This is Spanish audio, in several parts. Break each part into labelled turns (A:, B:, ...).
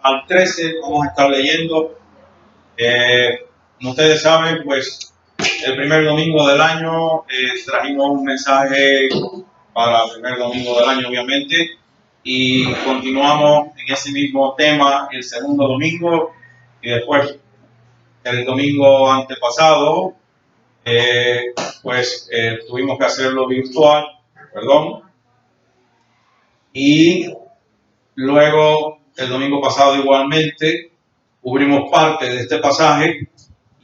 A: al 13 vamos a estar leyendo. Como ustedes saben, pues el primer domingo del año trajimos un mensaje para el primer domingo del año, obviamente, y continuamos en ese mismo tema el segundo domingo, y después el domingo antepasado tuvimos que hacerlo virtual, y luego el domingo pasado igualmente cubrimos parte de este pasaje,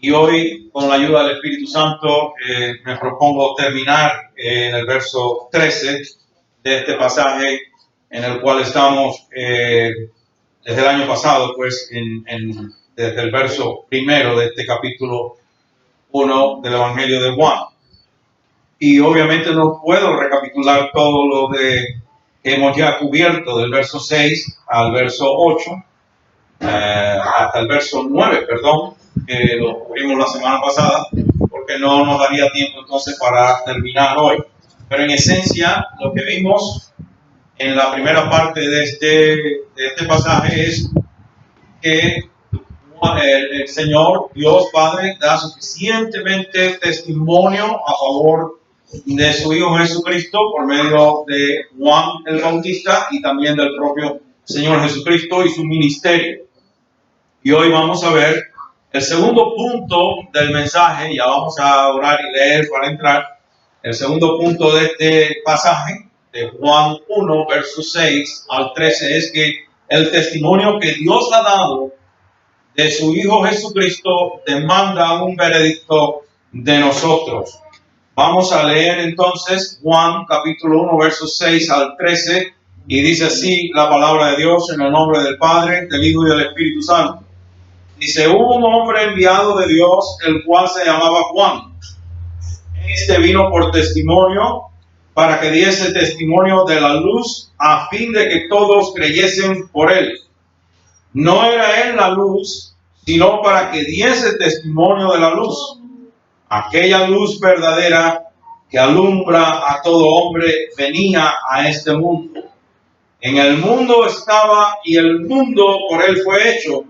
A: y hoy con la ayuda del Espíritu Santo me propongo terminar en el verso 13 de este pasaje en el cual estamos desde el año pasado, pues desde el verso primero de este capítulo 1 del Evangelio de Juan. Y obviamente no puedo recapitular todo lo que hemos ya cubierto del verso 6 al verso 8, hasta el verso 9, que lo cubrimos la semana pasada, porque no nos daría tiempo entonces para terminar hoy. Pero en esencia, lo que vimos en la primera parte de este pasaje es que el Señor, Dios Padre, da suficientemente testimonio a favor de su Hijo Jesucristo por medio de Juan el Bautista y también del propio Señor Jesucristo y su ministerio. Y hoy vamos a ver el segundo punto del mensaje. Ya vamos a orar y leer para entrar. El segundo punto de este pasaje de Juan 1, versos 6 al 13 es que el testimonio que Dios ha dado de su Hijo Jesucristo demanda un veredicto de nosotros. Vamos a leer entonces Juan capítulo 1, versos 6 al 13, y dice así la palabra de Dios en el nombre del Padre, del Hijo y del Espíritu Santo. Dice: hubo un hombre enviado de Dios, el cual se llamaba Juan. Este vino por testimonio, para que diese testimonio de la luz, a fin de que todos creyesen por él. No era él la luz, sino para que diese testimonio de la luz, aquella luz verdadera que alumbra a todo hombre, venía a este mundo. En el mundo estaba, y el mundo por él fue hecho,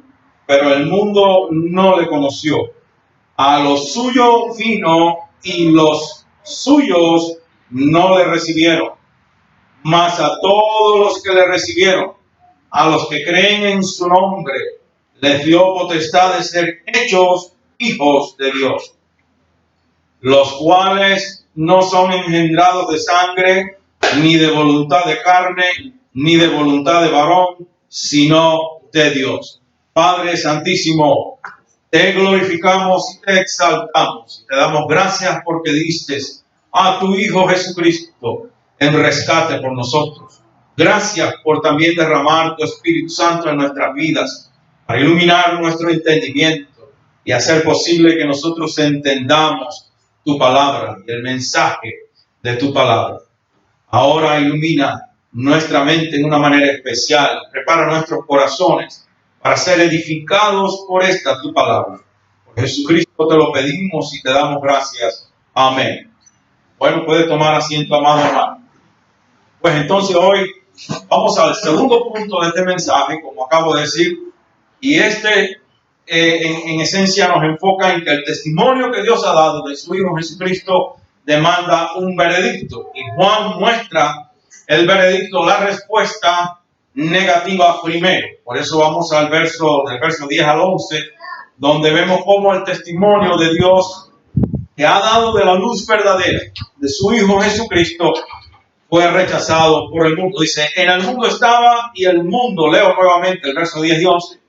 A: pero el mundo no le conoció. A los suyos vino, y los suyos no le recibieron. Mas a todos los que le recibieron, a los que creen en su nombre, les dio potestad de ser hechos hijos de Dios, los cuales no son engendrados de sangre, ni de voluntad de carne, ni de voluntad de varón, sino de Dios. Padre Santísimo, te glorificamos y te exaltamos. Te damos gracias porque diste a tu Hijo Jesucristo en rescate por nosotros. Gracias por también derramar tu Espíritu Santo en nuestras vidas para iluminar nuestro entendimiento y hacer posible que nosotros entendamos tu palabra y el mensaje de tu palabra. Ahora ilumina nuestra mente en una manera especial. Prepara nuestros corazones para ser edificados por esta tu palabra. Por Jesucristo te lo pedimos y te damos gracias. Amén. Bueno, puede tomar asiento, amado hermano. Pues entonces hoy vamos al segundo punto de este mensaje, como acabo de decir, y en esencia nos enfoca en que el testimonio que Dios ha dado de su Hijo Jesucristo demanda un veredicto, y Juan muestra el veredicto, la respuesta negativa primero. Por eso vamos del verso 10 al 11, donde vemos cómo el testimonio de Dios que ha dado de la luz verdadera de su Hijo Jesucristo fue rechazado por el mundo. Dice: en el mundo estaba, y el mundo, leo nuevamente el verso 10 y 11,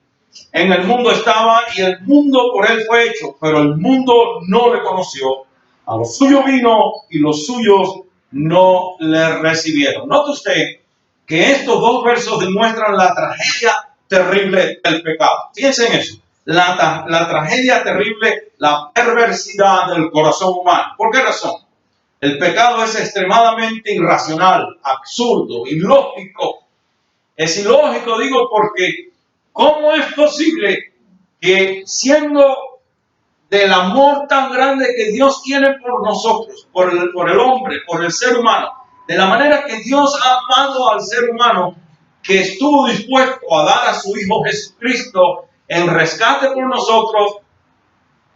A: en el mundo estaba, y el mundo por él fue hecho, pero el mundo no le conoció. A los suyos vino, y los suyos no le recibieron. Note usted que estos dos versos demuestran la tragedia terrible del pecado. Fíjense en eso. La tragedia terrible, la perversidad del corazón humano. ¿Por qué razón? El pecado es extremadamente irracional, absurdo, ilógico. Es ilógico, digo, porque ¿cómo es posible que, siendo del amor tan grande que Dios tiene por nosotros, por el hombre, por el ser humano, de la manera que Dios ha amado al ser humano, que estuvo dispuesto a dar a su Hijo Jesucristo en rescate por nosotros,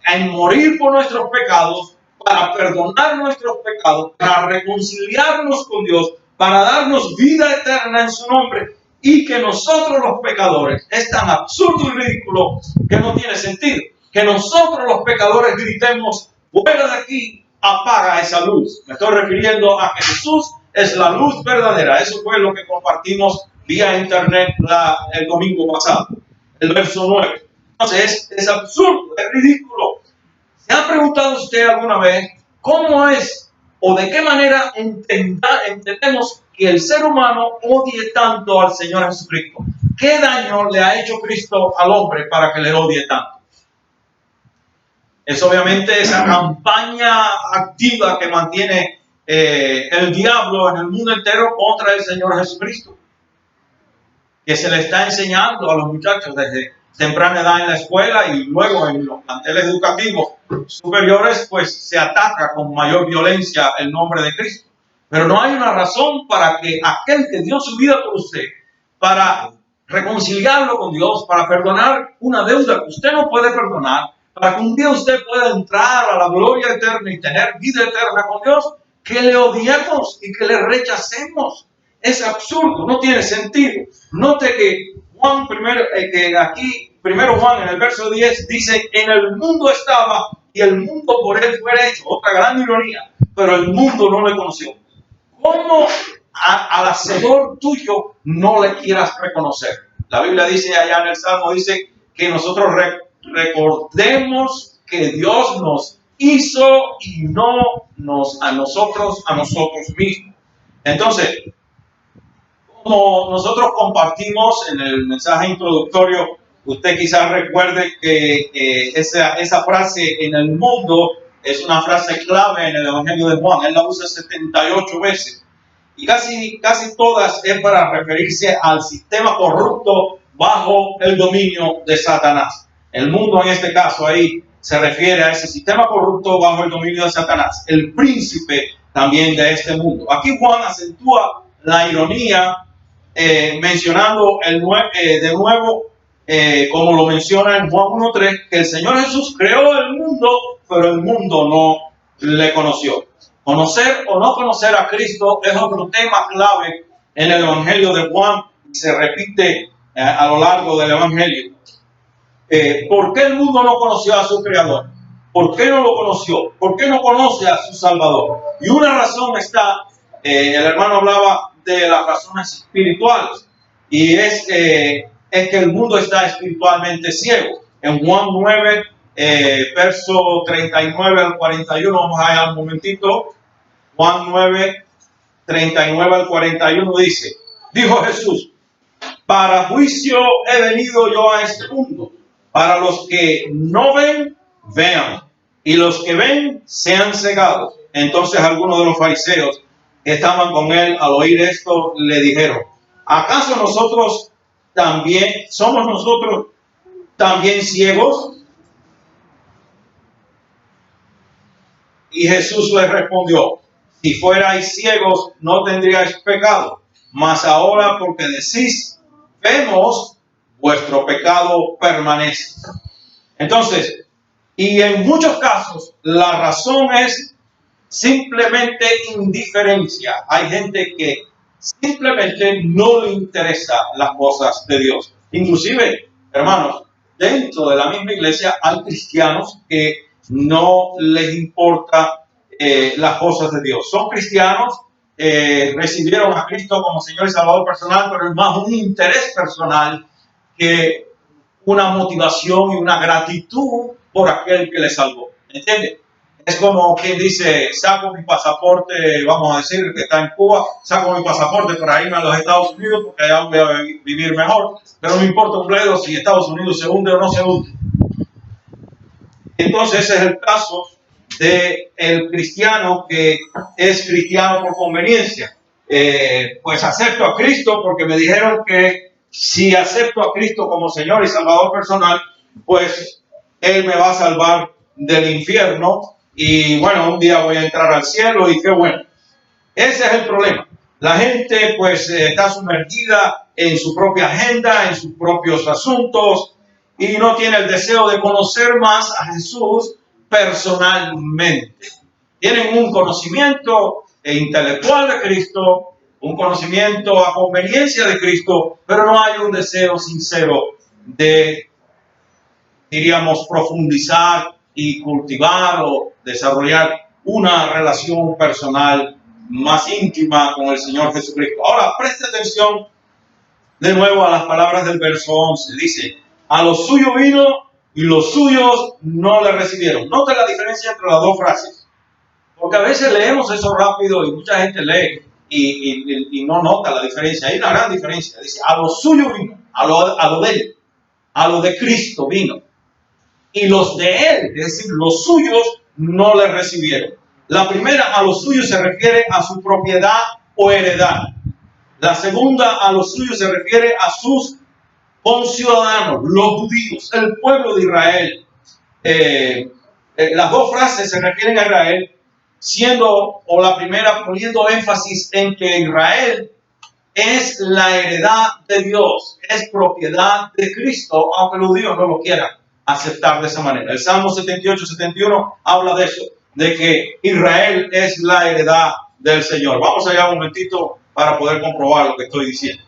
A: en morir por nuestros pecados, para perdonar nuestros pecados, para reconciliarnos con Dios, para darnos vida eterna en su nombre, y que nosotros los pecadores, es tan absurdo y ridículo que no tiene sentido, que nosotros los pecadores gritemos: fuera de aquí, apaga esa luz. Me estoy refiriendo a que Jesús es la luz verdadera. Eso fue lo que compartimos vía internet el domingo pasado, el verso 9. Entonces es absurdo, es ridículo. ¿Se ha preguntado usted alguna vez cómo es o de qué manera entendemos que el ser humano odie tanto al Señor Jesucristo? ¿Qué daño le ha hecho Cristo al hombre para que le odie tanto? Es obviamente esa campaña activa que mantiene el diablo en el mundo entero contra el Señor Jesucristo, que se le está enseñando a los muchachos desde temprana edad en la escuela, y luego en los planteles educativos superiores, pues se ataca con mayor violencia el nombre de Cristo. Pero no hay una razón para que aquel que dio su vida por usted, para reconciliarlo con Dios, para perdonar una deuda que usted no puede perdonar, para que un día usted pueda entrar a la gloria eterna y tener vida eterna con Dios, que le odiemos y que le rechacemos. Es absurdo, no tiene sentido. Note que Juan primero Juan en el verso 10 dice: en el mundo estaba y el mundo por él fue hecho. Otra gran ironía, pero el mundo no le conoció. ¿Cómo al hacedor tuyo no le quieras reconocer? La Biblia dice allá en el Salmo, dice que nosotros recordemos que Dios nos hizo y no a nosotros mismos. Entonces, como nosotros compartimos en el mensaje introductorio, usted quizás recuerde que esa frase "en el mundo" es una frase clave en el Evangelio de Juan. Él la usa 78 veces. Y casi todas es para referirse al sistema corrupto bajo el dominio de Satanás. El mundo, en este caso, ahí se refiere a ese sistema corrupto bajo el dominio de Satanás, el príncipe también de este mundo. Aquí Juan acentúa la ironía mencionando de nuevo, como lo menciona en Juan 1:3, que el Señor Jesús creó el mundo, pero el mundo no le conoció. Conocer o no conocer a Cristo es otro tema clave en el Evangelio de Juan, y se repite a lo largo del Evangelio. ¿Por qué el mundo no conoció a su Creador? ¿Por qué no lo conoció? ¿Por qué no conoce a su Salvador? Y una razón está, el hermano hablaba de las razones espirituales, y es que el mundo está espiritualmente ciego. En Juan 9, verso 39 al 41, vamos a ir un momentito. Juan 9, 39 al 41 dice: dijo Jesús: para juicio he venido yo a este mundo, para los que no ven, vean, y los que ven, sean cegados. Entonces algunos de los fariseos que estaban con él, al oír esto, le dijeron: ¿acaso nosotros también ciegos? Y Jesús les respondió: si fuerais ciegos, no tendríais pecado, mas ahora, porque decís vemos, vuestro pecado permanece. Entonces, y en muchos casos, la razón es simplemente indiferencia. Hay gente que simplemente no le interesa las cosas de Dios. Inclusive, hermanos, dentro de la misma iglesia hay cristianos que no les importa las cosas de Dios. Son cristianos, recibieron a Cristo como Señor y Salvador personal, pero es más un interés personal que una motivación y una gratitud por aquel que les salvó. ¿Entiende? Es como quien dice: saco mi pasaporte, vamos a decir que está en Cuba, saco mi pasaporte para irme a los Estados Unidos porque allá voy a vivir mejor, pero no me importa un bledo si Estados Unidos se hunde o no se hunde. Entonces ese es el caso del cristiano que es cristiano por conveniencia. Pues acepto a Cristo porque me dijeron que si acepto a Cristo como Señor y Salvador personal, pues Él me va a salvar del infierno, y bueno, un día voy a entrar al cielo y qué bueno. Ese es el problema. La gente pues está sumergida en su propia agenda, en sus propios asuntos y no tiene el deseo de conocer más a Jesús personalmente. Tienen un conocimiento intelectual de Cristo, un conocimiento a conveniencia de Cristo, pero no hay un deseo sincero de, diríamos, profundizar y cultivar o desarrollar una relación personal más íntima con el Señor Jesucristo. Ahora, preste atención de nuevo a las palabras del verso 11. Dice, a los suyos vino y los suyos no le recibieron. Nota la diferencia entre las dos frases. Porque a veces leemos eso rápido y mucha gente lee y no nota la diferencia. Hay una gran diferencia. Dice, a los suyos vino, a lo de él, a lo de Cristo vino. Y los de él, es decir, los suyos, no le recibieron. La primera, a los suyos, se refiere a su propiedad o heredad. La segunda, a los suyos, se refiere a sus conciudadanos, los judíos, el pueblo de Israel. Las dos frases se refieren a Israel, siendo, o la primera, poniendo énfasis en que Israel es la heredad de Dios, es propiedad de Cristo, aunque los judíos no lo quieran aceptar de esa manera. El Salmo 78-71 habla de eso, de que Israel es la heredad del Señor. Vamos allá un momentito para poder comprobar lo que estoy diciendo.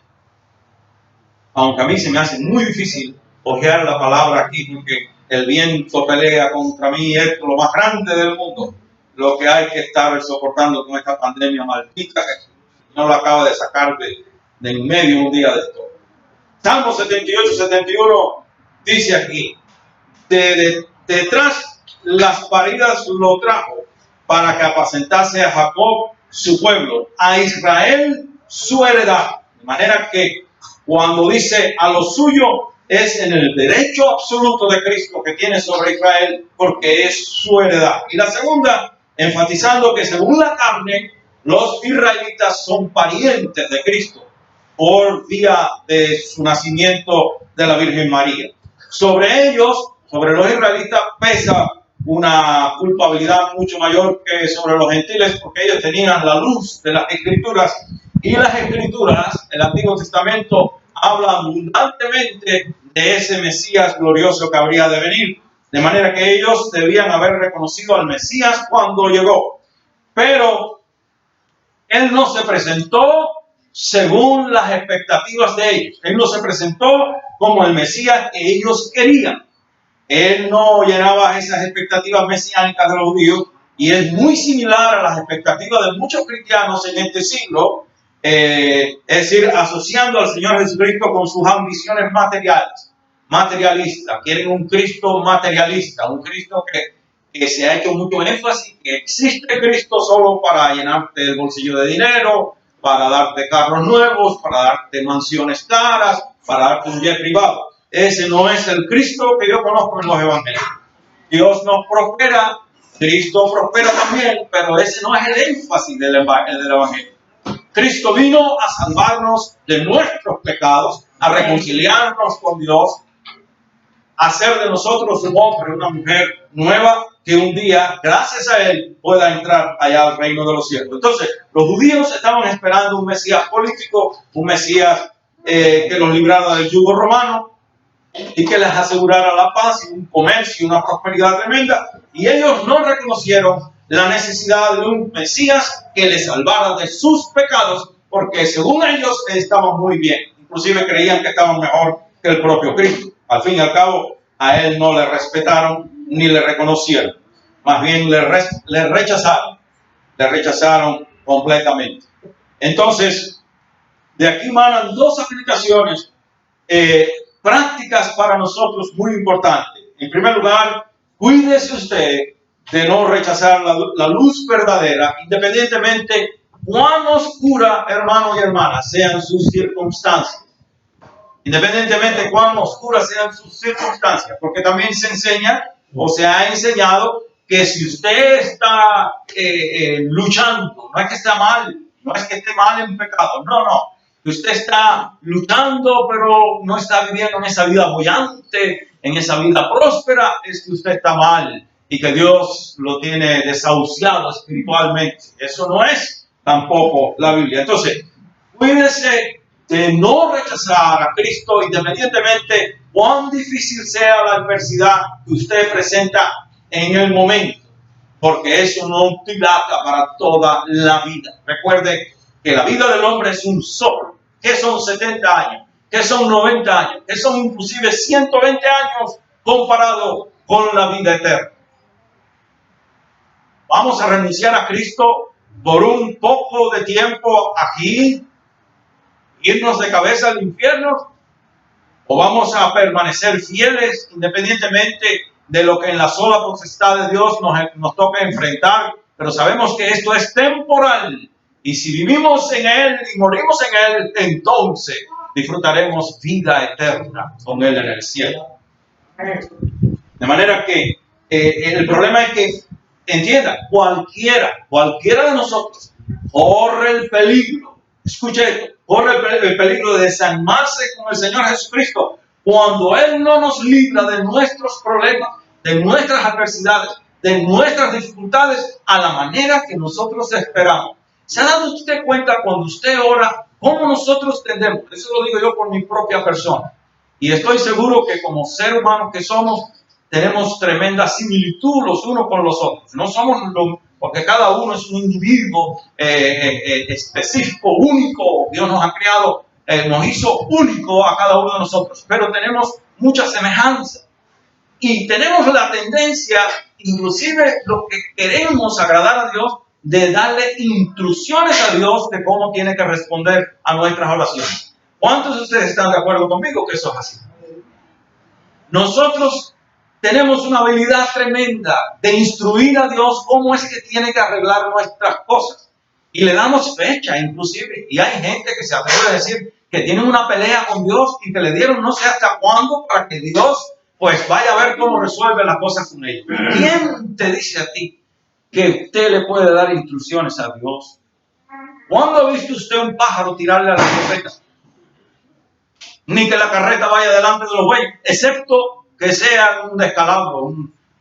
A: Aunque a mí se me hace muy difícil ojear la palabra aquí, porque el viento pelea contra mí, esto es lo más grande del mundo. Lo que hay que estar soportando con esta pandemia maldita que no lo acaba de sacar de en medio un día de esto. Salmo 78-71 dice aquí, detrás las paridas lo trajo para que apacentase a Jacob su pueblo, a Israel su heredad. De manera que cuando dice a lo suyo, es en el derecho absoluto de Cristo que tiene sobre Israel, porque es su heredad. Y la segunda, enfatizando que según la carne, los israelitas son parientes de Cristo por vía de su nacimiento de la Virgen María. Sobre ellos, sobre los israelitas, pesa una culpabilidad mucho mayor que sobre los gentiles, porque ellos tenían la luz de las Escrituras, y las Escrituras, el Antiguo Testamento, habla abundantemente de ese Mesías glorioso que habría de venir, de manera que ellos debían haber reconocido al Mesías cuando llegó. Pero él no se presentó según las expectativas de ellos. Él no se presentó como el Mesías que ellos querían. Él no llenaba esas expectativas mesiánicas de los judíos, y es muy similar a las expectativas de muchos cristianos en este siglo, es decir, asociando al Señor Jesucristo con sus ambiciones materialistas. Quieren un Cristo materialista, un Cristo que se ha hecho mucho énfasis, que existe Cristo solo para llenarte el bolsillo de dinero, para darte carros nuevos, para darte mansiones caras, para darte un jet privado. Ese no es el Cristo que yo conozco en los evangelios. Dios nos prospera, Cristo prospera también, pero ese no es el énfasis del evangelio. Cristo vino a salvarnos de nuestros pecados, a reconciliarnos con Dios, a hacer de nosotros un hombre, una mujer nueva, que un día, gracias a él, pueda entrar allá al reino de los cielos. Entonces, los judíos estaban esperando un Mesías político, un Mesías que los librara del yugo romano y que les asegurara la paz y un comercio y una prosperidad tremenda. Y ellos no reconocieron la necesidad de un Mesías que les salvara de sus pecados, porque según ellos estaban muy bien. Inclusive creían que estaban mejor que el propio Cristo. Al fin y al cabo, a él no le respetaron ni le reconocieron. Más bien le rechazaron completamente. Entonces, de aquí manan dos aplicaciones prácticas para nosotros muy importantes. En primer lugar, cuídese usted de no rechazar la luz verdadera, independientemente cuán oscura, hermano y hermana, sean sus circunstancias. Independientemente cuán oscuras sean sus circunstancias, porque también se enseña o se ha enseñado que si usted está luchando, no es que está mal, no es que esté mal en pecado, no, que usted está luchando, pero no está viviendo en esa vida bollante, en esa vida próspera, es que usted está mal y que Dios lo tiene desahuciado espiritualmente. Eso no es tampoco la Biblia. Entonces, cuídese de no rechazar a Cristo independientemente cuán difícil sea la adversidad que usted presenta en el momento, porque eso no dilata para toda la vida. Recuerde que la vida del hombre es un soplo. ¿Qué son 70 años? ¿Qué son 90 años? ¿Qué son inclusive 120 años comparado con la vida eterna? ¿Vamos a renunciar a Cristo por un poco de tiempo aquí, irnos de cabeza al infierno? ¿O vamos a permanecer fieles independientemente de lo que en la sola potestad de Dios nos toca enfrentar? Pero sabemos que esto es temporal. Y si vivimos en Él y morimos en Él, entonces disfrutaremos vida eterna con Él en el cielo. De manera que el problema es que, entienda, cualquiera de nosotros corre el peligro, escuche esto, corre el peligro de desanimarse con el Señor Jesucristo cuando Él no nos libra de nuestros problemas, de nuestras adversidades, de nuestras dificultades a la manera que nosotros esperamos. ¿Se ha dado usted cuenta cuando usted ora cómo nosotros tendemos? Eso lo digo yo por mi propia persona. Y estoy seguro que como ser humano que somos, tenemos tremenda similitud los unos con los otros. No somos porque cada uno es un individuo específico, único. Dios nos ha creado, nos hizo único a cada uno de nosotros, pero tenemos mucha semejanza. Y tenemos la tendencia, inclusive los que queremos agradar a Dios, de darle instrucciones a Dios de cómo tiene que responder a nuestras oraciones. ¿Cuántos de ustedes están de acuerdo conmigo que eso es así? Nosotros tenemos una habilidad tremenda de instruir a Dios cómo es que tiene que arreglar nuestras cosas. Y le damos fecha, inclusive. Y hay gente que se atreve a decir que tienen una pelea con Dios y que le dieron no sé hasta cuándo para que Dios pues vaya a ver cómo resuelve las cosas con ellos. ¿Quién te dice a ti que usted le puede dar instrucciones a Dios? ¿Cuándo ha visto usted un pájaro tirarle a la carreta? Ni que la carreta vaya delante de los bueyes, excepto que sea un descalabro.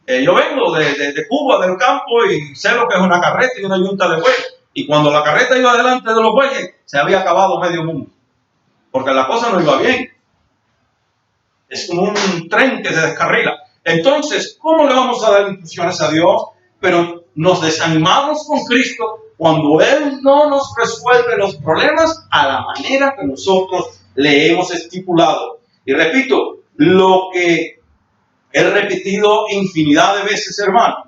A: Yo vengo de Cuba, del campo, y sé lo que es una carreta y una yunta de bueyes. Y cuando la carreta iba delante de los bueyes, se había acabado medio mundo, porque la cosa no iba bien. Es como un tren que se descarrila. Entonces, ¿cómo le vamos a dar instrucciones a Dios? Pero nos desanimamos con Cristo cuando Él no nos resuelve los problemas a la manera que nosotros le hemos estipulado. Y repito, lo que he repetido infinidad de veces, hermano,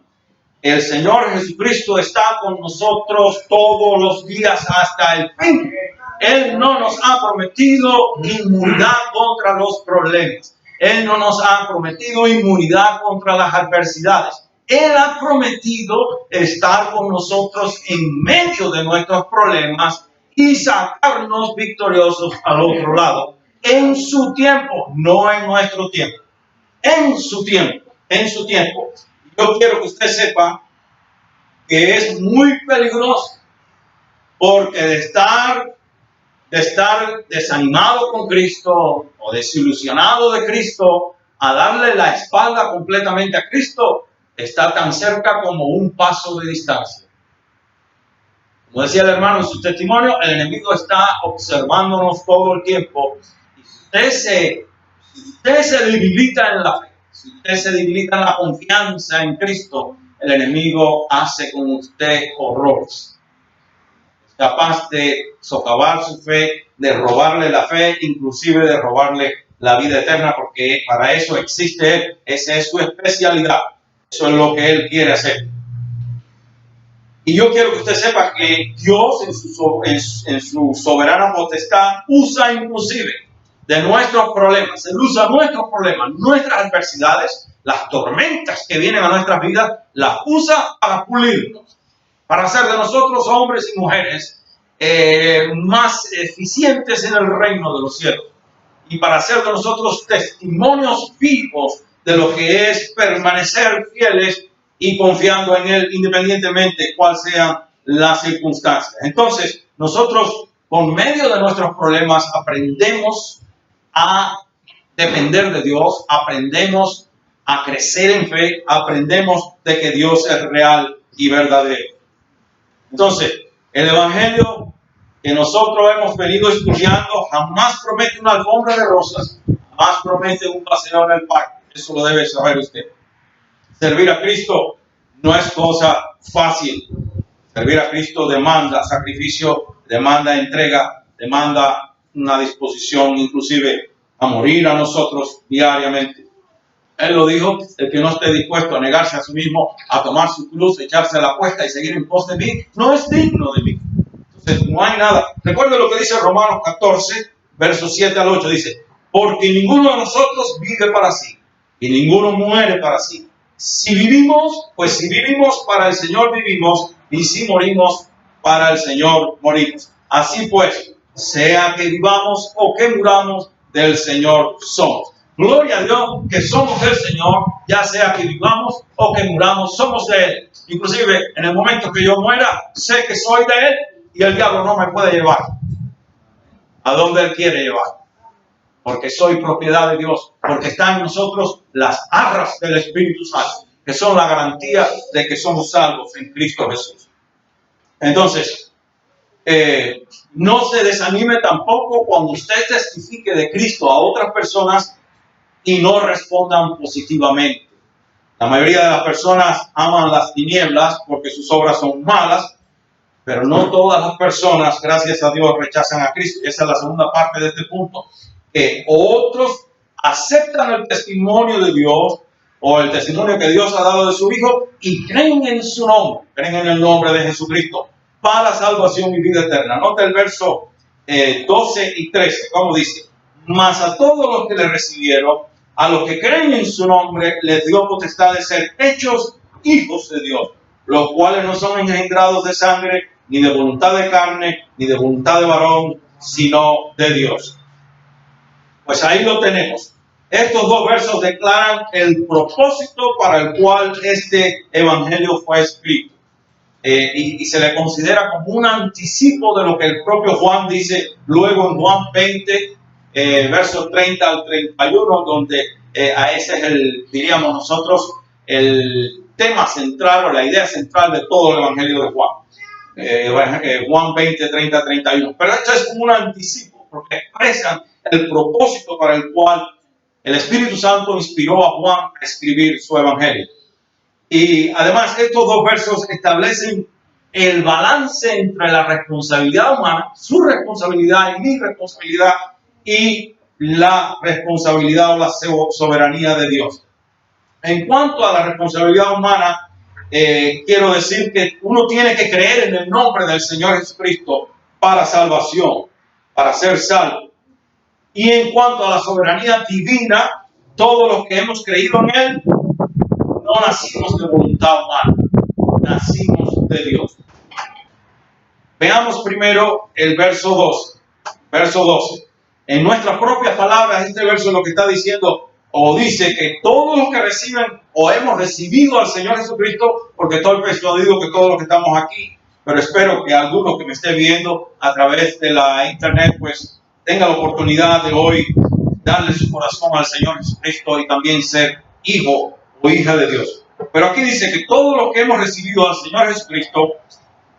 A: el Señor Jesucristo está con nosotros todos los días hasta el fin. Él no nos ha prometido inmunidad contra los problemas. Él no nos ha prometido inmunidad contra las adversidades. Él ha prometido estar con nosotros en medio de nuestros problemas y sacarnos victoriosos al otro lado. En su tiempo, no en nuestro tiempo. En su tiempo, en su tiempo. Yo quiero que usted sepa que es muy peligroso, porque de estar desanimado con Cristo o desilusionado de Cristo a darle la espalda completamente a Cristo, está tan cerca como un paso de distancia. Como decía el hermano en su testimonio, el enemigo está observándonos todo el tiempo. Y si usted se debilita en la fe, si usted se debilita en la confianza en Cristo, el enemigo hace con usted horrores. Es capaz de socavar su fe, de robarle la fe, inclusive de robarle la vida eterna, porque para eso existe Él. Esa es su especialidad. Eso es lo que Él quiere hacer. Y yo quiero que usted sepa que Dios en su soberana potestad usa inclusive de nuestros problemas. Él usa nuestros problemas, nuestras adversidades, las tormentas que vienen a nuestras vidas, las usa para pulirnos, para hacer de nosotros hombres y mujeres más eficientes en el reino de los cielos y para hacer de nosotros testimonios vivos de lo que es permanecer fieles y confiando en Él independientemente cuál sean las circunstancias. Entonces, nosotros por medio de nuestros problemas aprendemos a depender de Dios, aprendemos a crecer en fe, aprendemos de que Dios es real y verdadero. Entonces, El evangelio que nosotros hemos venido estudiando jamás promete una alfombra de rosas, jamás promete un paseo en el parque. Eso lo debe saber usted. Servir a Cristo no es cosa fácil. Servir a Cristo demanda sacrificio, demanda entrega, demanda una disposición inclusive a morir a nosotros diariamente. Él lo dijo: el que no esté dispuesto a negarse a sí mismo, a tomar su cruz, echarse a la cuesta y seguir en pos de mí, no es digno de mí. Entonces no hay nada. Recuerden lo que dice Romanos 14, versos 7 al 8. Dice: porque ninguno de nosotros vive para sí y ninguno muere para sí. Si vivimos, pues si vivimos, para el Señor vivimos, y si morimos, para el Señor morimos. Así pues, sea que vivamos o que muramos, del Señor somos. Gloria a Dios que somos del Señor, ya sea que vivamos o que muramos, somos de Él. Inclusive en el momento que yo muera, sé que soy de Él y el diablo no me puede llevar a donde Él quiere llevar. Porque soy propiedad de Dios, porque están en nosotros las arras del Espíritu Santo, que son la garantía de que somos salvos en Cristo Jesús. Entonces, no se desanime tampoco cuando usted testifique de Cristo a otras personas y no respondan positivamente. La mayoría de las personas aman las tinieblas porque sus obras son malas, pero no todas las personas, gracias a Dios, rechazan a Cristo. Esa es la segunda parte de este punto. Que otros aceptan el testimonio de Dios o el testimonio que Dios ha dado de su Hijo y creen en su nombre, creen en el nombre de Jesucristo para salvación y vida eterna. Nota el verso 12 y 13, como dice: mas a todos los que le recibieron, a los que creen en su nombre, les dio potestad de ser hechos hijos de Dios, los cuales no son engendrados de sangre, ni de voluntad de carne, ni de voluntad de varón, sino de Dios. Pues ahí lo tenemos. Estos dos versos declaran el propósito para el cual este evangelio fue escrito. Y se le considera como un anticipo de lo que el propio Juan dice luego en Juan 20, versos 30 al 31, donde a ese es diríamos nosotros, el tema central o la idea central de todo el evangelio de Juan. Juan 20, 30, 31. Pero esto es como un anticipo, porque expresan el propósito para el cual el Espíritu Santo inspiró a Juan a escribir su evangelio. Y además estos dos versos establecen el balance entre la responsabilidad humana, su responsabilidad y mi responsabilidad, y la responsabilidad o la soberanía de Dios. En cuanto a la responsabilidad humana, quiero decir que uno tiene que creer en el nombre del Señor Jesucristo para salvación, para ser salvo. Y en cuanto a la soberanía divina, todos los que hemos creído en Él, no nacimos de voluntad humana, nacimos de Dios. Veamos primero el verso 12. Verso 12. En nuestras propias palabras, este verso lo que está diciendo, o dice que todos los que reciben o hemos recibido al Señor Jesucristo, porque estoy persuadido que todos los que estamos aquí, pero espero que algunos que me estén viendo a través de la internet, pues tenga la oportunidad de hoy darle su corazón al Señor Jesucristo y también ser hijo o hija de Dios. Pero aquí dice que todos los que hemos recibido al Señor Jesucristo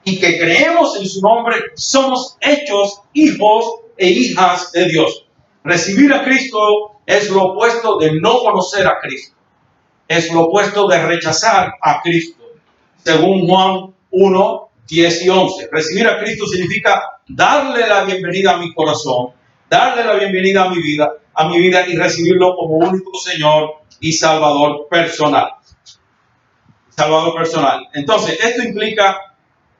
A: y que creemos en su nombre, somos hechos hijos e hijas de Dios. Recibir a Cristo es lo opuesto de no conocer a Cristo. Es lo opuesto de rechazar a Cristo. Según Juan 1, 10 y 11. Recibir a Cristo significa darle la bienvenida a mi corazón, darle la bienvenida a mi vida y recibirlo como único Señor y Salvador personal. Salvador personal. Entonces, esto implica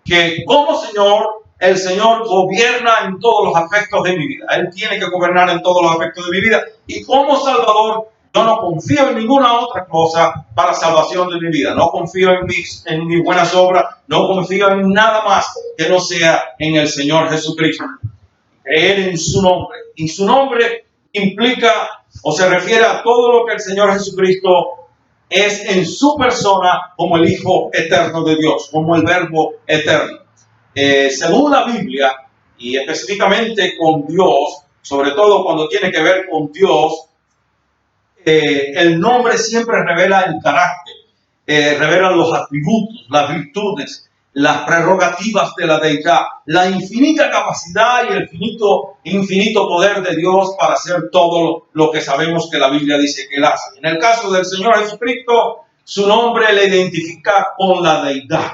A: que como Señor, el Señor gobierna en todos los aspectos de mi vida. Él tiene que gobernar en todos los aspectos de mi vida. Y como Salvador, yo no confío en ninguna otra cosa para salvación de mi vida. No confío en mis buenas obras. No confío en nada más que no sea en el Señor Jesucristo. Creer en su nombre. Y su nombre implica o se refiere a todo lo que el Señor Jesucristo es en su persona como el Hijo eterno de Dios, como el Verbo eterno. Según la Biblia, y específicamente con Dios, sobre todo cuando tiene que ver con Dios, el nombre siempre revela el carácter, revela los atributos, las virtudes, las prerrogativas de la deidad, la infinita capacidad y el infinito poder de Dios para hacer todo lo que sabemos que la Biblia dice que Él hace. En el caso del Señor Jesucristo, su nombre le identifica con la deidad.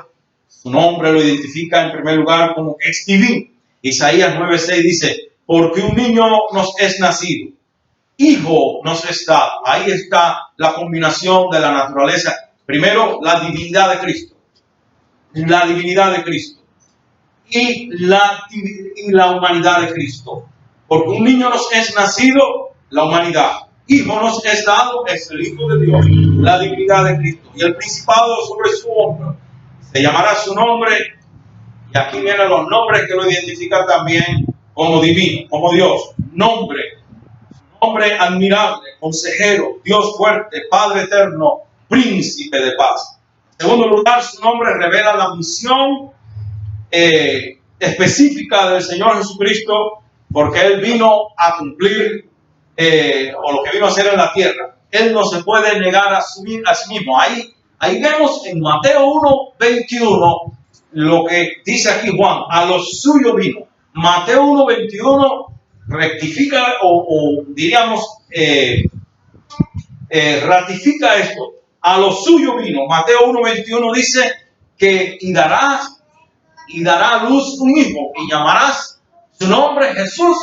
A: Su nombre lo identifica en primer lugar como ex divino. Isaías 9:6 dice, porque un niño nos es nacido, hijo nos es dado. Ahí está la combinación de la naturaleza. Primero, la divinidad de Cristo. La divinidad de Cristo. Y la humanidad de Cristo. Porque un niño nos es nacido, la humanidad. Hijo nos es dado, es el Hijo de Dios, la divinidad de Cristo. Y el principado sobre su hombro. Se llamará su nombre. Y aquí vienen los nombres que lo identifican también como divino, como Dios. Nombre admirable, consejero, Dios fuerte, Padre eterno, príncipe de paz. En segundo lugar, su nombre revela la misión específica del Señor Jesucristo, porque Él vino a cumplir o lo que vino a hacer en la tierra. Él no se puede negar a sí mismo. Ahí vemos en Mateo 1:21 lo que dice aquí Juan, a los suyos vino. Mateo 1:21 rectifica o diríamos ratifica esto. A los suyos vino. Mateo 1:21 dice que y dará a luz un hijo y llamarás su nombre Jesús,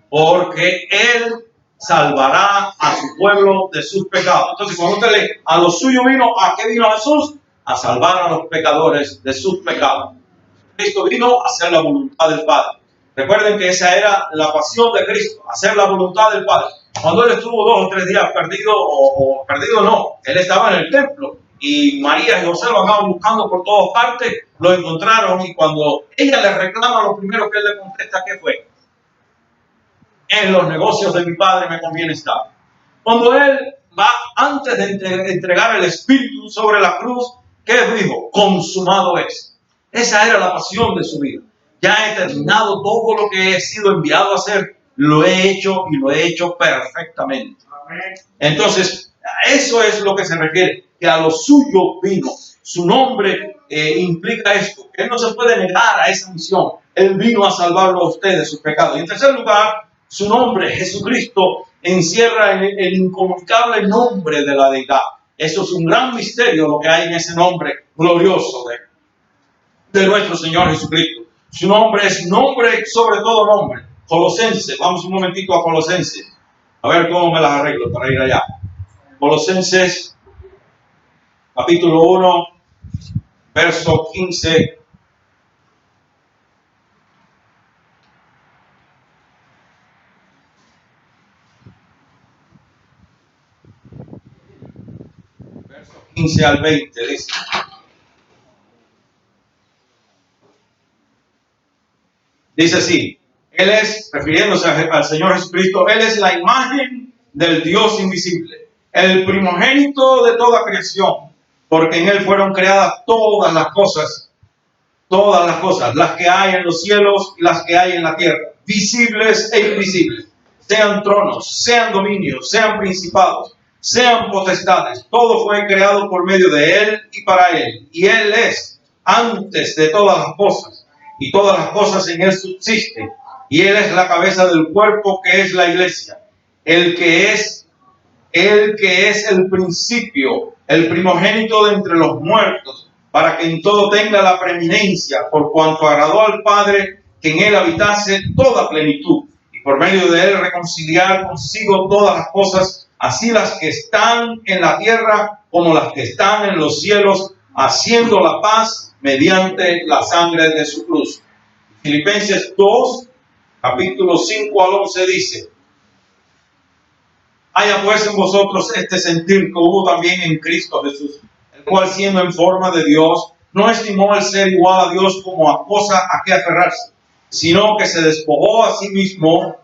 A: porque Él salvará a su pueblo de sus pecados. Entonces, cuando usted lee, a los suyos vino, ¿a qué vino Jesús? A salvar a los pecadores de sus pecados. Cristo vino a hacer la voluntad del Padre. Recuerden que esa era la pasión de Cristo, hacer la voluntad del Padre. Cuando Él estuvo 2 o 3 días perdido, perdido no, Él estaba en el templo y María y José lo andaban buscando por todas partes, lo encontraron y cuando ella le reclama, lo primero que Él le contesta, ¿qué fue? En los negocios de mi Padre me conviene estar. Cuando Él va, antes de entregar el Espíritu sobre la cruz, ¿qué dijo? Consumado es. Esa era la pasión de su vida. Ya he terminado todo lo que he sido enviado a hacer, lo he hecho y lo he hecho perfectamente. Entonces, eso es lo que se refiere, que a lo suyo vino. Su nombre implica esto, que Él no se puede negar a esa misión. Él vino a salvarlo a usted de sus pecados. Y en tercer lugar, su nombre, Jesucristo, encierra el incomunicable nombre de la deidad. Eso es un gran misterio lo que hay en ese nombre glorioso de nuestro Señor Jesucristo. Su nombre es nombre sobre todo nombre. Colosenses, vamos un momentito a Colosenses. A ver cómo me las arreglo para ir allá. Colosenses, capítulo 1, verso 15. Verso 15 al 20, dice. Dice así, Él es, refiriéndose al Señor Jesucristo, Él es la imagen del Dios invisible, el primogénito de toda creación, porque en Él fueron creadas todas las cosas, las que hay en los cielos y las que hay en la tierra, visibles e invisibles, sean tronos, sean dominios, sean principados, sean potestades, todo fue creado por medio de Él y para Él, y Él es antes de todas las cosas, y todas las cosas en Él subsisten, y Él es la cabeza del cuerpo que es la iglesia, el que es el principio, el primogénito de entre los muertos, para que en todo tenga la preeminencia, por cuanto agradó al Padre que en Él habitase toda plenitud, y por medio de Él reconciliar consigo todas las cosas, así las que están en la tierra como las que están en los cielos, haciendo la paz mediante la sangre de su cruz. Filipenses 2, capítulo 5 al 11 dice, haya pues en vosotros este sentir que hubo también en Cristo Jesús, el cual siendo en forma de Dios, no estimó el ser igual a Dios como a cosa a que aferrarse, sino que se despojó a sí mismo,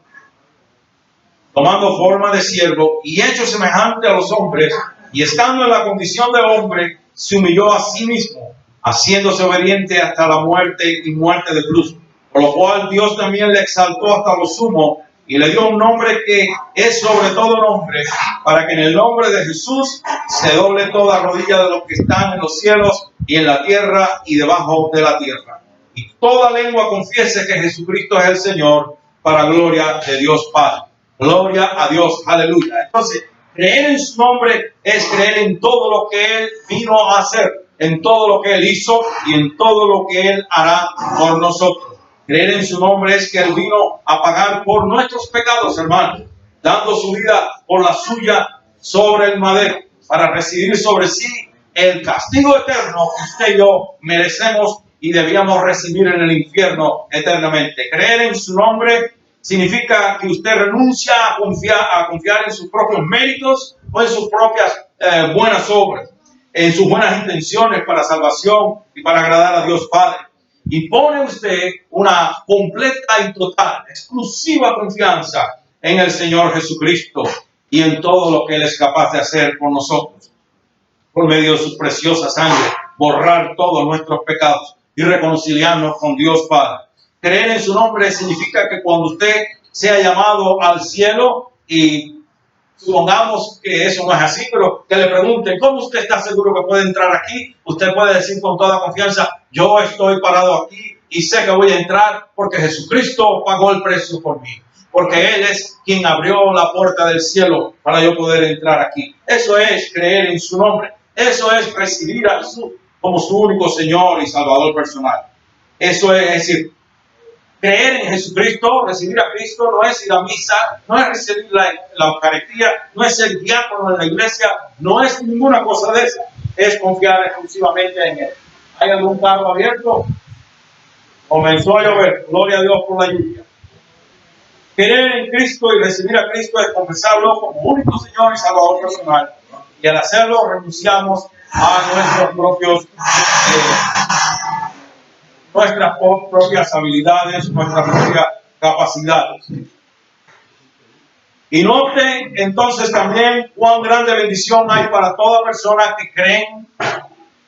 A: tomando forma de siervo y hecho semejante a los hombres, y estando en la condición de hombre, se humilló a sí mismo, haciéndose obediente hasta la muerte y muerte de cruz. Por lo cual Dios también le exaltó hasta lo sumo y le dio un nombre que es sobre todo nombre, para que en el nombre de Jesús se doble toda rodilla de los que están en los cielos y en la tierra y debajo de la tierra. Y toda lengua confiese que Jesucristo es el Señor, para gloria de Dios Padre. Gloria a Dios, aleluya. Entonces, creer en su nombre es creer en todo lo que Él vino a hacer, en todo lo que Él hizo y en todo lo que Él hará por nosotros. Creer en su nombre es que Él vino a pagar por nuestros pecados, hermanos, dando su vida por la suya sobre el madero, para recibir sobre sí el castigo eterno que usted y yo merecemos y debíamos recibir en el infierno eternamente. Creer en su nombre significa que usted renuncia a confiar en sus propios méritos o en sus propias buenas obras, en sus buenas intenciones para salvación y para agradar a Dios Padre. Y pone usted una completa y total, exclusiva confianza en el Señor Jesucristo y en todo lo que Él es capaz de hacer por nosotros, por medio de su preciosa sangre, borrar todos nuestros pecados y reconciliarnos con Dios Padre. Creer en su nombre significa que cuando usted sea llamado al cielo, y supongamos que eso no es así, pero que le pregunten, ¿cómo usted está seguro que puede entrar aquí? Usted puede decir con toda confianza, yo estoy parado aquí y sé que voy a entrar porque Jesucristo pagó el precio por mí, porque Él es quien abrió la puerta del cielo para yo poder entrar aquí. Eso es creer en su nombre. Eso es recibir a Jesús como su único Señor y Salvador personal. Eso es decir, creer en Jesucristo, recibir a Cristo, no es ir a misa, no es recibir la Eucaristía, no es ser diácono en la iglesia, no es ninguna cosa de esa. Es confiar exclusivamente en Él. ¿Hay algún carro abierto? Comenzó a llover. Gloria a Dios por la lluvia. Creer en Cristo y recibir a Cristo es confesarlo como único Señor y Salvador personal. Y al hacerlo renunciamos a nuestras propias habilidades, nuestras propias capacidades. Y noten entonces también cuán grande bendición hay para toda persona que creen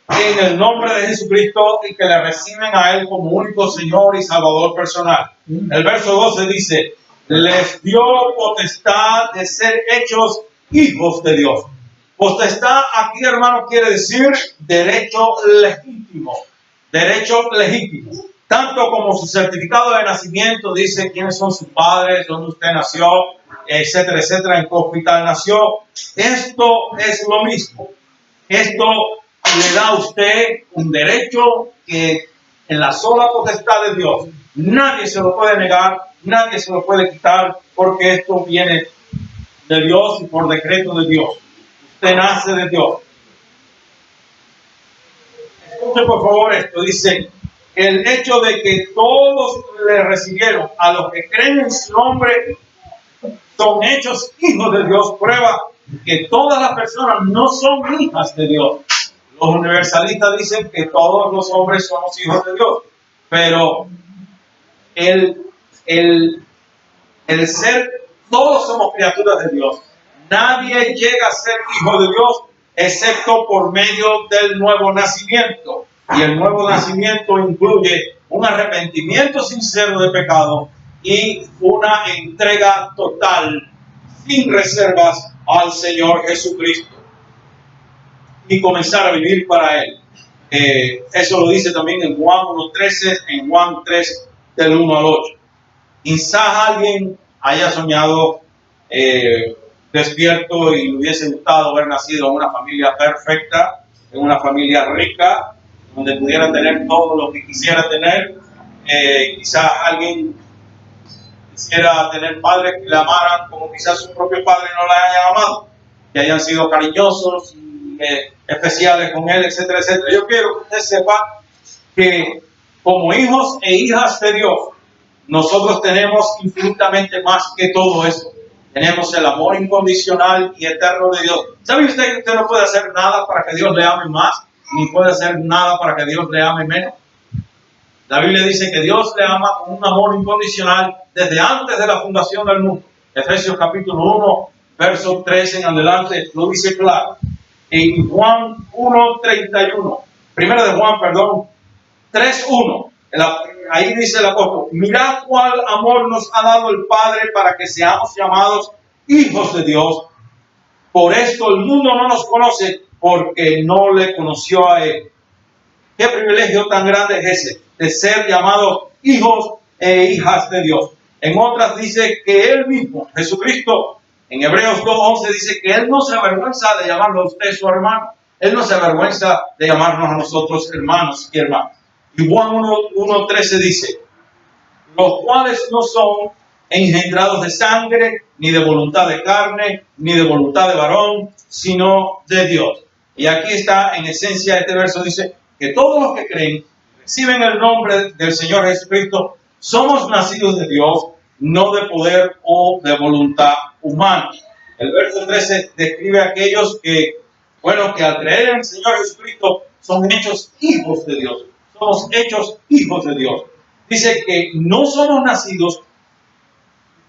A: en el nombre de Jesucristo y que le reciben a Él como único Señor y Salvador personal. El verso 12 dice, les dio potestad de ser hechos hijos de Dios. Potestad aquí, hermano, quiere decir derecho legítimo. Derecho legítimo. Tanto como su certificado de nacimiento dice quiénes son sus padres, dónde usted nació, etcétera, etcétera, en qué hospital nació. Esto es lo mismo. Esto le da a usted un derecho que en la sola potestad de Dios nadie se lo puede negar, nadie se lo puede quitar, porque esto viene de Dios y por decreto de Dios. Usted nace de Dios. Escuche por favor esto, dice, el hecho de que todos le recibieron, a los que creen en su nombre, son hechos hijos de Dios, prueba que todas las personas no son hijas de Dios. Los universalistas dicen que todos los hombres somos hijos de Dios, pero el ser, todos somos criaturas de Dios. Nadie llega a ser hijo de Dios excepto por medio del nuevo nacimiento. Y el nuevo nacimiento incluye un arrepentimiento sincero de pecado y una entrega total, sin reservas, al Señor Jesucristo. Y comenzar a vivir para Él. Eso lo dice también en Juan 1.13, en Juan 3, del 1 al 8. Quizás alguien haya soñado despierto y le hubiese gustado haber nacido en una familia perfecta, en una familia rica, donde pudiera tener todo lo que quisiera tener. Quizás alguien quisiera tener padres que le amaran como quizás sus propios padres no la hayan amado, que hayan sido cariñosos y especiales con él, etcétera, etcétera. Yo quiero que usted sepa que como hijos e hijas de Dios, nosotros tenemos infinitamente más que todo eso. Tenemos el amor incondicional y eterno de Dios. ¿Sabe usted que usted no puede hacer nada para que Dios le ame más, ni puede hacer nada para que Dios le ame menos? La Biblia dice que Dios le ama con un amor incondicional desde antes de la fundación del mundo. Efesios capítulo 1, verso 13 en adelante, lo dice claro. En Juan 1:31, primera de Juan, 3:1, Ahí dice el apóstol, mirad cuál amor nos ha dado el Padre para que seamos llamados hijos de Dios. Por esto el mundo no nos conoce, porque no le conoció a Él. Qué privilegio tan grande es ese, de ser llamados hijos e hijas de Dios. En otras dice que Él mismo, Jesucristo, en Hebreos 2:11 dice que Él no se avergüenza de llamarlo a usted su hermano. Él no se avergüenza de llamarnos a nosotros hermanos y hermanas. Y Juan 1:13 dice, los cuales no son engendrados de sangre, ni de voluntad de carne, ni de voluntad de varón, sino de Dios. Y aquí está, en esencia, este verso dice que todos los que creen, reciben el nombre del Señor Jesucristo, somos nacidos de Dios, no de poder o de voluntad humana. El verso 13 describe a aquellos que, que al creer en el Señor Jesucristo son hechos hijos de Dios. Somos hechos hijos de Dios. Dice que no somos nacidos,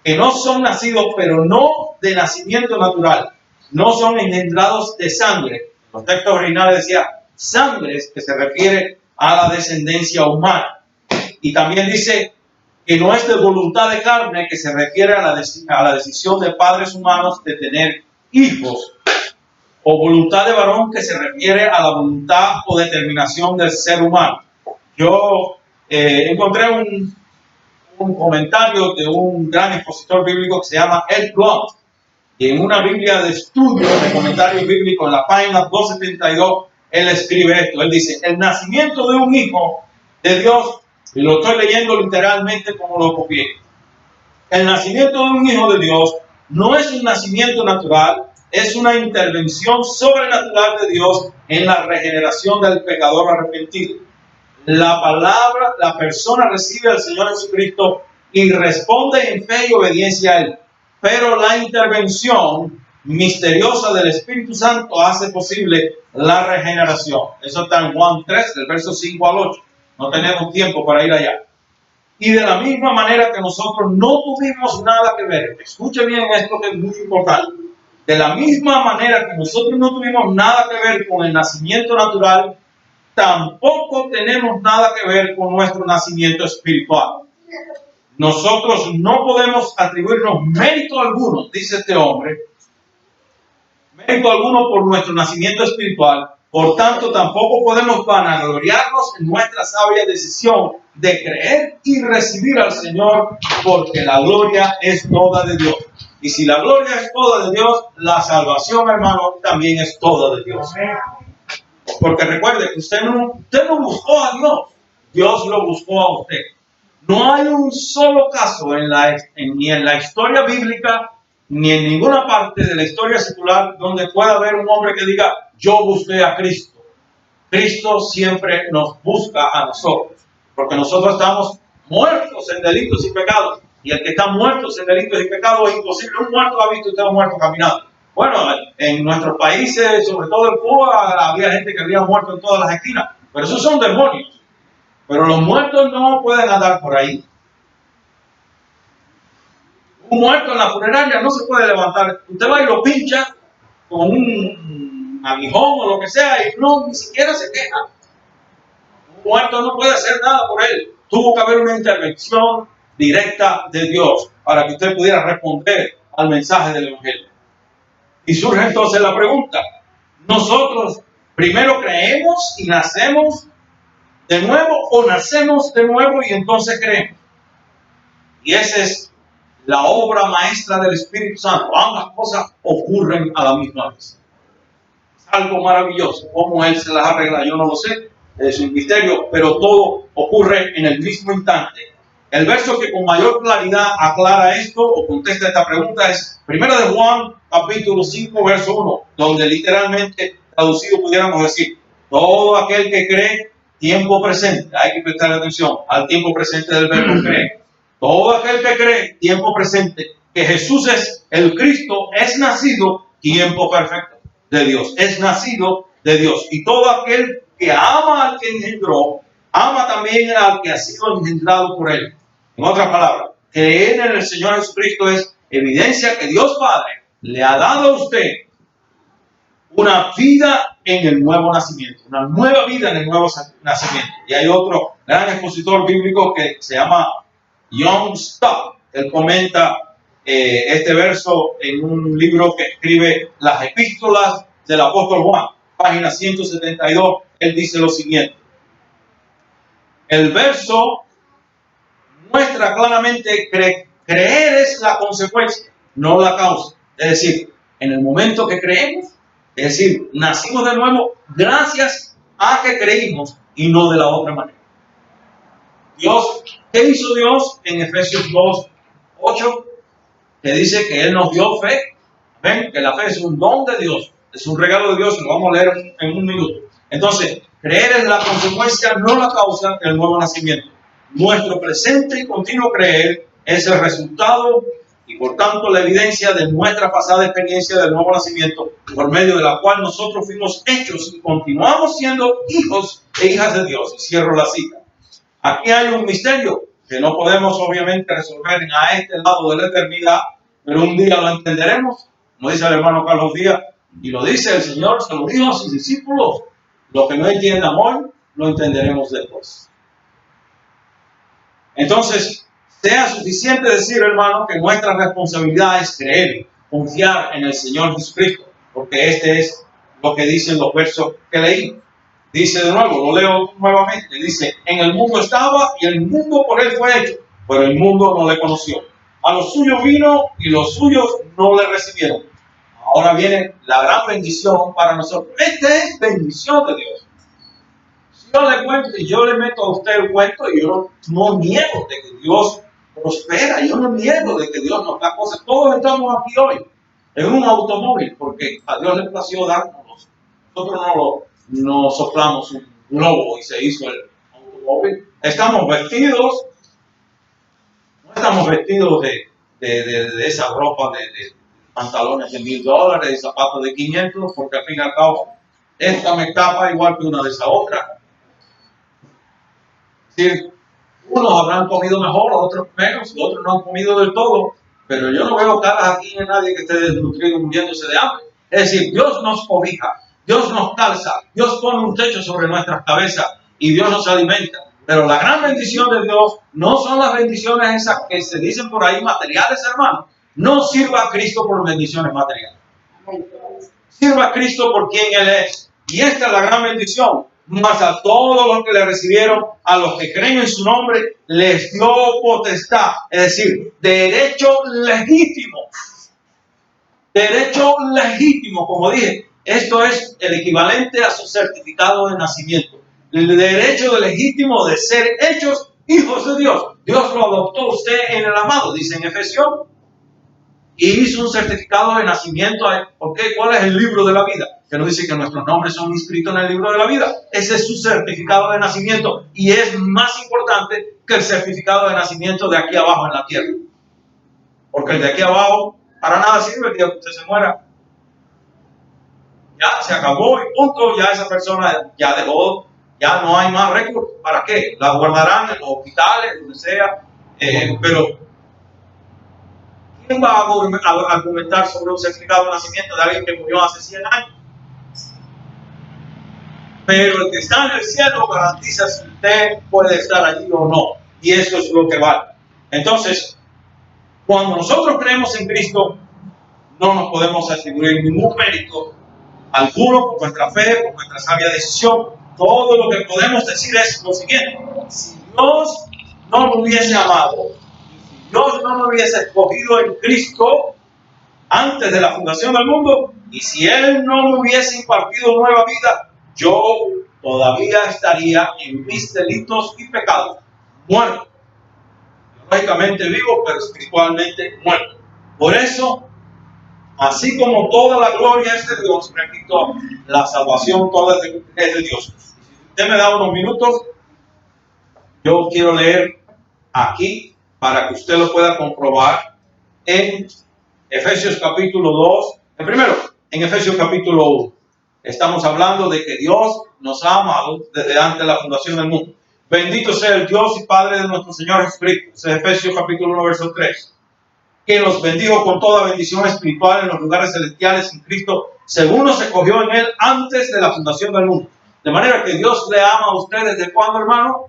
A: que no son nacidos, pero no de nacimiento natural. No son engendrados de sangre. Los textos originales decía sangre, que se refiere a la descendencia humana. Y también dice que no es de voluntad de carne, que se refiere a la decisión de padres humanos de tener hijos. O voluntad de varón, que se refiere a la voluntad o determinación del ser humano. Yo encontré un comentario de un gran expositor bíblico que se llama Ed Blunt, y en una Biblia de estudio de comentarios bíblicos, en la página 272, él escribe esto. Él dice, el nacimiento de un hijo de Dios, y lo estoy leyendo literalmente como lo copié, el nacimiento de un hijo de Dios no es un nacimiento natural, es una intervención sobrenatural de Dios en la regeneración del pecador arrepentido. La persona recibe al Señor Jesucristo y responde en fe y obediencia a Él. Pero la intervención misteriosa del Espíritu Santo hace posible la regeneración. Eso está en Juan 3, del verso 5 al 8. No tenemos tiempo para ir allá. Y de la misma manera que nosotros no tuvimos nada que ver, escuche bien esto que es muy importante. De la misma manera que nosotros no tuvimos nada que ver con el nacimiento natural, tampoco tenemos nada que ver con nuestro nacimiento espiritual. Nosotros no podemos atribuirnos mérito alguno, dice este hombre, mérito alguno por nuestro nacimiento espiritual. Por tanto, tampoco podemos vanagloriarnos en nuestra sabia decisión de creer y recibir al Señor, porque la gloria es toda de Dios. Y si la gloria es toda de Dios, la salvación, hermano, también es toda de Dios. Porque recuerde que usted no buscó a Dios, Dios lo buscó a usted. No hay un solo caso ni en la historia bíblica, ni en ninguna parte de la historia secular donde pueda haber un hombre que diga, yo busqué a Cristo. Cristo siempre nos busca a nosotros, porque nosotros estamos muertos en delitos y pecados. Y el que está muerto en delitos y pecados es imposible. Un muerto ha visto usted un muerto caminando. Bueno, en nuestros países, sobre todo en Cuba, había gente que había muerto en todas las esquinas. Pero esos son demonios. Pero los muertos no pueden andar por ahí. Un muerto en la funeraria no se puede levantar. Usted va y lo pincha con un aguijón o lo que sea y no, ni siquiera se queja. Un muerto no puede hacer nada por él. Tuvo que haber una intervención directa de Dios para que usted pudiera responder al mensaje del Evangelio. Y surge entonces la pregunta, ¿nosotros primero creemos y nacemos de nuevo o nacemos de nuevo y entonces creemos? Y esa es la obra maestra del Espíritu Santo. Ambas cosas ocurren a la misma vez. Es algo maravilloso. ¿Cómo Él se las arregla? Yo no lo sé, es un misterio, pero todo ocurre en el mismo instante. El verso que con mayor claridad aclara esto o contesta esta pregunta es 1 de Juan, capítulo 5, verso 1, donde literalmente traducido pudiéramos decir, todo aquel que cree, tiempo presente. Hay que prestar atención al tiempo presente del verbo cree. Todo aquel que cree, tiempo presente, que Jesús es el Cristo, es nacido, tiempo perfecto de Dios. Es nacido de Dios. Y todo aquel que ama al que engendró, ama también al que ha sido engendrado por él. En otras palabras, creer en el Señor Jesucristo es evidencia que Dios Padre le ha dado a usted una vida en el nuevo nacimiento, una nueva vida en el nuevo nacimiento. Y hay otro gran expositor bíblico que se llama John Stott. Él comenta este verso en un libro que escribe Las Epístolas del Apóstol Juan, página 172. Él dice lo siguiente: el verso muestra claramente que creer es la consecuencia, no la causa. Es decir, en el momento que creemos, es decir, nacimos de nuevo gracias a que creímos y no de la otra manera. Dios, ¿qué hizo Dios en Efesios 2:8? Que dice que Él nos dio fe. ¿Ven? Que la fe es un don de Dios, es un regalo de Dios, y lo vamos a leer en un minuto. Entonces, creer es la consecuencia, no la causa del nuevo nacimiento. Nuestro presente y continuo creer es el resultado y por tanto la evidencia de nuestra pasada experiencia del nuevo nacimiento, por medio de la cual nosotros fuimos hechos y continuamos siendo hijos e hijas de Dios. Y cierro la cita. Aquí hay un misterio que no podemos obviamente resolver a este lado de la eternidad, pero un día lo entenderemos, como dice el hermano Carlos Díaz, y lo dice el Señor, se lo dijo a sus discípulos: lo que no entiendan hoy, lo entenderemos después. Entonces, sea suficiente decir, hermano, que nuestra responsabilidad es creer, confiar en el Señor Jesucristo, porque este es lo que dicen los versos que leí. Dice de nuevo, lo leo nuevamente, dice: en el mundo estaba y el mundo por él fue hecho, pero el mundo no le conoció. A los suyos vino y los suyos no le recibieron. Ahora viene la gran bendición para nosotros. Esta es bendición de Dios. Si yo le cuento y yo le meto a usted el cuento, y yo no niego de que Dios prospera, yo no niego de que Dios nos da cosas. Todos estamos aquí hoy en un automóvil porque a Dios le plació darnos. Nosotros no soplamos un globo y se hizo el automóvil. Estamos vestidos, no estamos vestidos de esa ropa de pantalones de $1,000 y zapatos de 500, porque al fin y al cabo esta me tapa igual que una de esas otras. Es decir, unos habrán comido mejor, otros menos, y otros no han comido del todo, pero yo no veo caras aquí de nadie que esté desnutrido muriéndose de hambre. Es decir, Dios nos cobija, Dios nos calza, Dios pone un techo sobre nuestras cabezas y Dios nos alimenta. Pero la gran bendición de Dios no son las bendiciones esas que se dicen por ahí materiales, hermano. No sirva a Cristo por bendiciones materiales. Sirva a Cristo por quien Él es. Y esta es la gran bendición. Mas a todos los que le recibieron, a los que creen en su nombre, les dio potestad. Es decir, derecho legítimo. Derecho legítimo, como dije. Esto es el equivalente a su certificado de nacimiento. El derecho legítimo de ser hechos hijos de Dios. Dios lo adoptó usted en el amado, dice en Efesios. Y hizo un certificado de nacimiento. ¿Por qué? ¿Cuál es el libro de la vida? Que nos dice que nuestros nombres son inscritos en el libro de la vida. Ese es su certificado de nacimiento. Y es más importante que el certificado de nacimiento de aquí abajo en la tierra. Porque el de aquí abajo para nada sirve el día que usted se muera. Ya se acabó y punto. Ya esa persona ya dejó, ya no hay más récords. ¿Para qué? La guardarán en los hospitales, donde sea. Pero ¿quién va a argumentar sobre un certificado de nacimiento de alguien que murió hace 100 años? Pero el que está en el cielo garantiza si usted puede estar allí o no. Y eso es lo que vale. Entonces, cuando nosotros creemos en Cristo, no nos podemos atribuir ningún mérito alguno por nuestra fe, por nuestra sabia decisión. Todo lo que podemos decir es lo siguiente: si Dios no lo hubiese amado, si Dios no lo hubiese escogido en Cristo antes de la fundación del mundo, y si Él no me hubiese impartido nueva vida, yo todavía estaría en mis delitos y pecados, muerto. Biológicamente vivo, pero espiritualmente muerto. Por eso, así como toda la gloria es de Dios, repito, la salvación toda es de Dios. Si usted me da unos minutos, yo quiero leer aquí para que usted lo pueda comprobar en Efesios capítulo 2. Primero, en Efesios capítulo 1. Estamos hablando de que Dios nos ha amado desde antes de la fundación del mundo. Bendito sea el Dios y Padre de nuestro Señor Jesucristo. Efesios capítulo 1, verso 3. Que nos bendijo con toda bendición espiritual en los lugares celestiales en Cristo, según nos escogió en Él antes de la fundación del mundo. De manera que Dios le ama a usted ¿desde cuándo, hermano?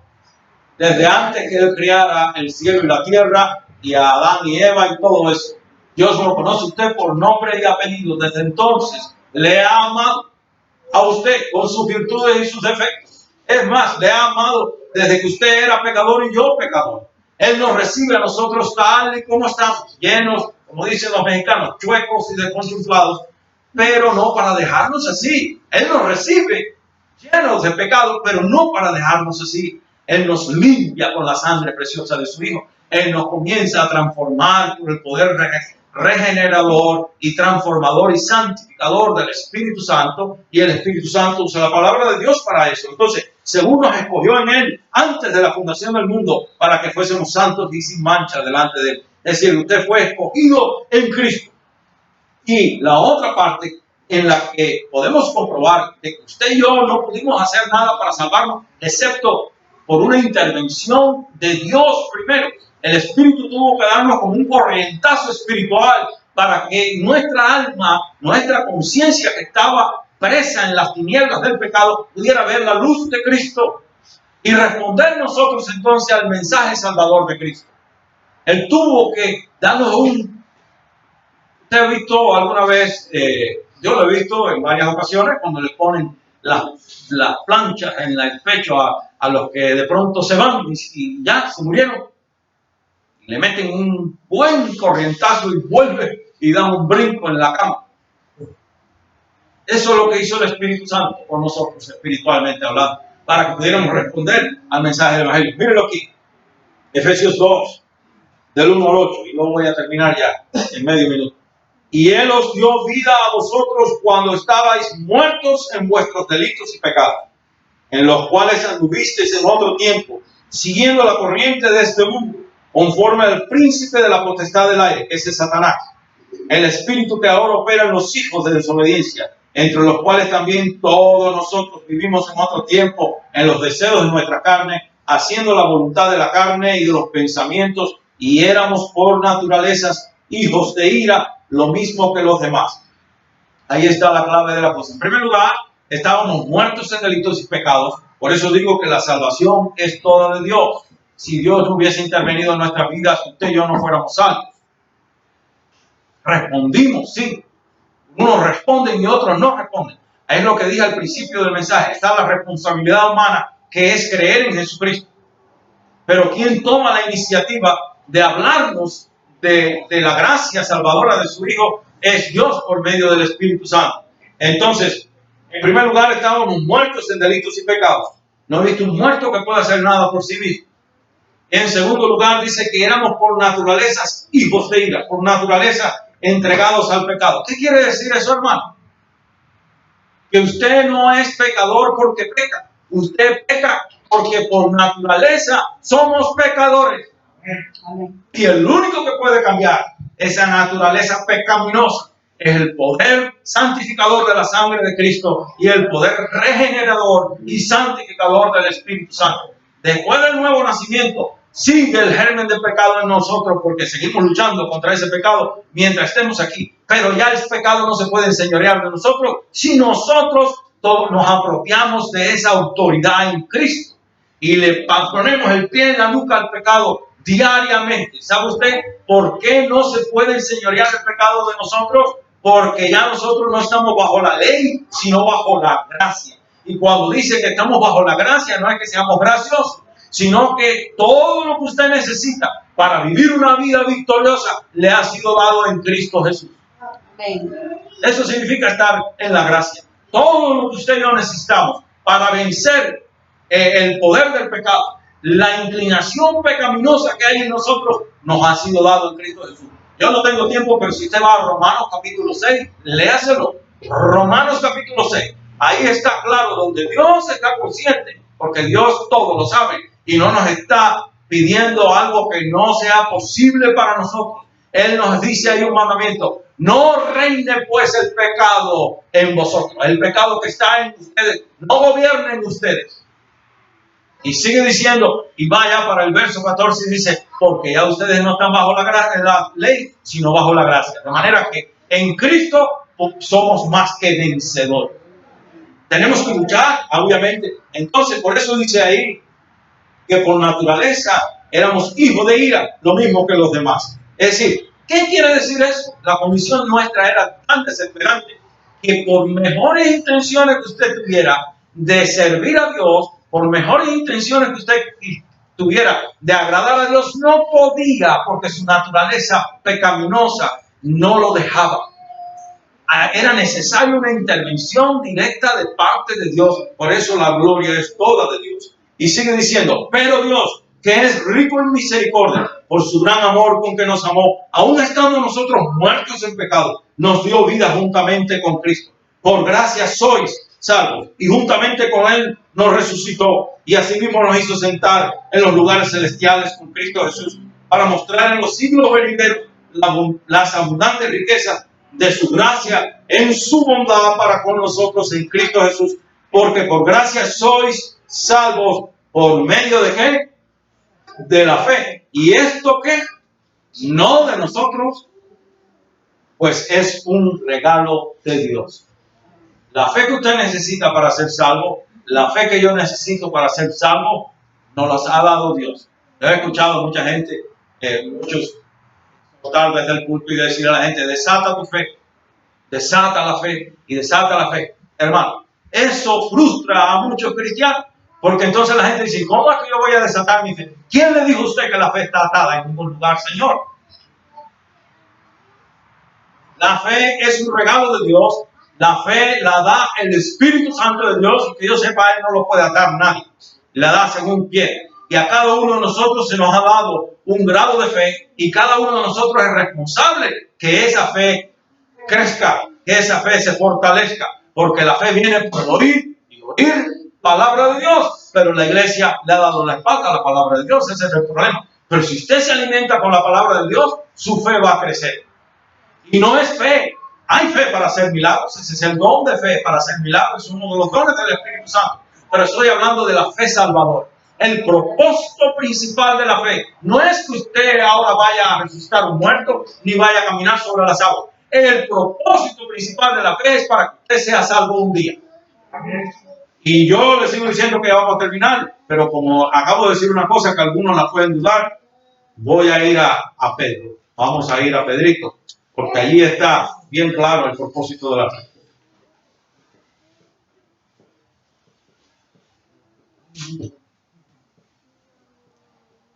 A: desde antes que Él creara el cielo y la tierra, y a Adán y Eva y todo eso. Dios lo conoce usted por nombre y apellido. Desde entonces le ha amado a usted con sus virtudes y sus defectos. Es más, le ha amado desde que usted era pecador y yo pecador. Él nos recibe a nosotros tal y como estamos, llenos, como dicen los mexicanos, chuecos y descontrolados, pero no para dejarnos así. Él nos recibe llenos de pecado, pero no para dejarnos así. Él nos limpia con la sangre preciosa de su Hijo. Él nos comienza a transformar por el poder regenerador y transformador y santificador del Espíritu Santo, y el Espíritu Santo usa la palabra de Dios para eso. Entonces, según nos escogió en Él antes de la fundación del mundo para que fuésemos santos y sin mancha delante de Él. Es decir, usted fue escogido en Cristo. Y la otra parte en la que podemos comprobar que usted y yo no pudimos hacer nada para salvarnos, excepto por una intervención de Dios primero. El Espíritu tuvo que darnos como un corrientazo espiritual para que nuestra alma, nuestra conciencia que estaba presa en las tinieblas del pecado, pudiera ver la luz de Cristo y responder nosotros entonces al mensaje salvador de Cristo. Él tuvo que darnos un... ¿Usted ha visto alguna vez, yo lo he visto en varias ocasiones, cuando le ponen las planchas en el pecho a los que de pronto se van y ya se murieron? Le meten un buen corrientazo y vuelve y dan un brinco en la cama. Eso es lo que hizo el Espíritu Santo con nosotros, espiritualmente hablando, para que pudiéramos responder al mensaje del Evangelio. Mírenlo aquí, Efesios 2, del 1 al 8, y luego voy a terminar ya en medio minuto. Y Él os dio vida a vosotros cuando estabais muertos en vuestros delitos y pecados, en los cuales anduvisteis en otro tiempo, siguiendo la corriente de este mundo, conforme al príncipe de la potestad del aire, ese es Satanás, el espíritu que ahora opera en los hijos de desobediencia, entre los cuales también todos nosotros vivimos en otro tiempo, en los deseos de nuestra carne, haciendo la voluntad de la carne y de los pensamientos, y éramos por naturalezas hijos de ira, lo mismo que los demás. Ahí está la clave de la cosa. En primer lugar, estábamos muertos en delitos y pecados. Por eso digo que la salvación es toda de Dios. Si Dios no hubiese intervenido en nuestras vidas, usted y yo no fuéramos salvos. Respondimos, sí. Unos responden y otros no responden. Es lo que dije al principio del mensaje. Está la responsabilidad humana, que es creer en Jesucristo. Pero ¿quién toma la iniciativa de hablarnos de la gracia salvadora de su Hijo? Es Dios por medio del Espíritu Santo. Entonces, en primer lugar, estábamos muertos en delitos y pecados. No he visto un muerto que pueda hacer nada por sí mismo. En segundo lugar, dice que éramos por naturaleza hijos de ira, por naturaleza entregados al pecado. ¿Qué quiere decir eso, hermano? Que usted no es pecador porque peca. Usted peca porque por naturaleza somos pecadores. Y el único que puede cambiar esa naturaleza pecaminosa es el poder santificador de la sangre de Cristo y el poder regenerador y santificador del Espíritu Santo. Después del nuevo nacimiento, sigue el germen del pecado en nosotros porque seguimos luchando contra ese pecado mientras estemos aquí. Pero ya el pecado no se puede enseñorear de nosotros si nosotros todos nos apropiamos de esa autoridad en Cristo y le ponemos el pie en la nuca al pecado diariamente. ¿Sabe usted por qué no se puede enseñorear el pecado de nosotros? Porque ya nosotros no estamos bajo la ley, sino bajo la gracia. Y cuando dice que estamos bajo la gracia, no es que seamos graciosos, sino que todo lo que usted necesita para vivir una vida victoriosa le ha sido dado en Cristo Jesús. Eso significa estar en la gracia. Todo lo que usted y yo necesitamos para vencer el poder del pecado, la inclinación pecaminosa que hay en nosotros, nos ha sido dado en Cristo Jesús. Yo no tengo tiempo, pero si usted va a Romanos capítulo 6, léaselo. Romanos capítulo 6. Ahí está claro, donde Dios está consciente, porque Dios todo lo sabe y no nos está pidiendo algo que no sea posible para nosotros. Él nos dice ahí un mandamiento: no reine pues el pecado en vosotros. El pecado que está en ustedes, no gobierne en ustedes. Y sigue diciendo, y vaya para el verso 14 y dice, porque ya ustedes no están bajo la gracia de la ley, sino bajo la gracia. De manera que en Cristo somos más que vencedores. Tenemos que luchar, obviamente. Entonces, por eso dice ahí, que por naturaleza éramos hijos de ira, lo mismo que los demás. Es decir, ¿qué quiere decir eso? La condición nuestra era tan desesperante que por mejores intenciones que usted tuviera de servir a Dios, por mejores intenciones que usted tuviera de agradar a Dios, no podía, porque su naturaleza pecaminosa no lo dejaba. Era necesaria una intervención directa de parte de Dios. Por eso la gloria es toda de Dios. Y sigue diciendo, pero Dios, que es rico en misericordia, por su gran amor con que nos amó, aun estando nosotros muertos en pecado, nos dio vida juntamente con Cristo. Por gracia sois salvos, y juntamente con Él nos resucitó, y asimismo nos hizo sentar en los lugares celestiales con Cristo Jesús, para mostrar en los siglos venideros las abundantes riquezas de su gracia en su bondad para con nosotros en Cristo Jesús, porque por gracia sois salvos por medio de ¿qué? De la fe. ¿Y esto qué? No de nosotros, pues es un regalo de Dios. La fe que usted necesita para ser salvo, la fe que yo necesito para ser salvo, nos las ha dado Dios. Yo he escuchado a mucha gente, muchos tal desde el púlpito y decir a la gente, desata tu fe, desata la fe y desata la fe. Hermano, eso frustra a muchos cristianos, porque entonces la gente dice, ¿cómo es que yo voy a desatar mi fe? ¿Quién le dijo a usted que la fe está atada en ningún lugar, Señor? La fe es un regalo de Dios. La fe la da el Espíritu Santo de Dios, y que yo sepa, Él no lo puede atar nadie. La da según quiere. Y a cada uno de nosotros se nos ha dado un grado de fe, y cada uno de nosotros es responsable que esa fe crezca, que esa fe se fortalezca, porque la fe viene por oír y oír palabra de Dios, pero la iglesia le ha dado la espalda a la palabra de Dios. Ese es el problema. Pero si usted se alimenta con la palabra de Dios, su fe va a crecer. Y no es fe. Hay fe para hacer milagros. Ese es el don de fe para hacer milagros. Es uno de los dones del Espíritu Santo. Pero estoy hablando de la fe salvadora. El propósito principal de la fe no es que usted ahora vaya a resucitar un muerto ni vaya a caminar sobre las aguas. El propósito principal de la fe es para que usted sea salvo un día. Y yo le sigo diciendo que vamos a terminar, pero como acabo de decir una cosa que algunos la pueden dudar, voy a ir a Pedro. Vamos a ir a Pedrito, porque allí está bien claro el propósito de la fe.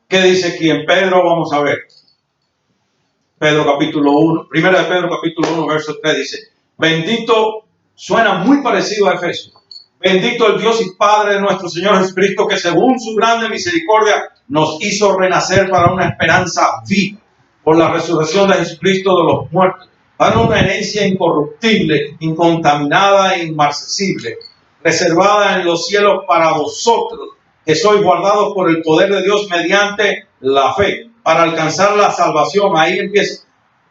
A: ¿Qué dice aquí en Pedro? Vamos a ver. Pedro capítulo 1, primera de Pedro capítulo 1, verso 3 dice, bendito, suena muy parecido a Efesios. Bendito el Dios y Padre de nuestro Señor Jesucristo, que según su grande misericordia nos hizo renacer para una esperanza viva por la resurrección de Jesucristo de los muertos, para una herencia incorruptible, incontaminada e inmarcesible, reservada en los cielos para vosotros, que sois guardados por el poder de Dios mediante la fe, para alcanzar la salvación. Ahí empieza,